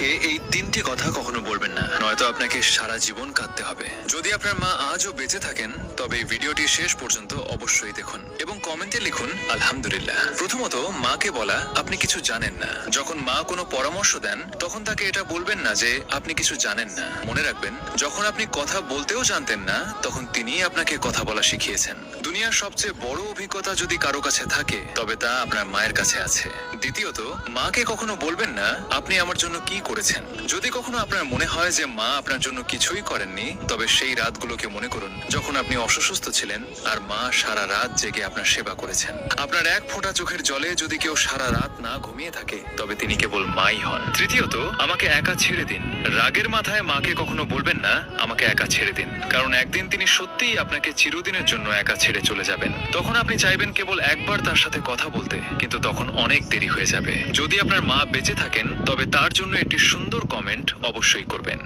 মাকে এই 3টি কথা কখনো বলবেন না, নয়তো আপনাকে সারা জীবন কাঁদতে হবে। যদি আপনার মা আজও বেঁচে থাকেন তবে এই ভিডিওটি শেষ পর্যন্ত অবশ্যই দেখুন এবং কমেন্টে লিখুন আলহামদুলিল্লাহ। প্রথমত, মাকে বলা আপনি কিছু জানেন না। যখন মা কোনো পরামর্শ দেন তখন তাকে এটা বলবেন না যে আপনি কিছু জানেন না। মনে রাখবেন, যখন আপনি কথা বলতেও জানতেন না তখন তিনিই আপনাকে কথা বলা শিখিয়েছেন। দুনিয়ার সবচেয়ে বড় অভিজ্ঞতা যদি কারো কাছে থাকে তবে তা আপনার মায়ের কাছে আছে। দ্বিতীয়ত, মাকে কখনো বলবেন না আপনি আমার জন্য কি করেছেন। যদি কখনো আপনার মনে হয় যে মা আপনার জন্য কিছুই করেননি, তবে সেই রাতগুলোকে মনে করুন যখন আপনি অসুস্থ ছিলেন আর মা সারা রাত জেগে আপনার সেবা করেছেন। আপনার এক ফোঁটা চোখের জলে যদি কেউ সারা রাত না ঘুমিয়ে থাকে তবে তিনি কেবল মাই হন। তৃতীয়ত, আমাকে একা ছেড়ে দিন। রাগের মাথায় মাকে কখনো বলবেন না আমাকে একা ছেড়ে দিন, কারণ একদিন তিনি সত্যিই আপনাকে চিরদিনের জন্য একা ছেড়ে চলে যাবেন। তখন আপনি চাইবেন কেবল একবার তার সাথে কথা বলতে, কিন্তু তখন অনেক দেরি হয়ে যাবে। যদি আপনার মা বেঁচে থাকেন তবে তার জন্য একটি সুন্দর কমেন্ট অবশ্যই করবেন।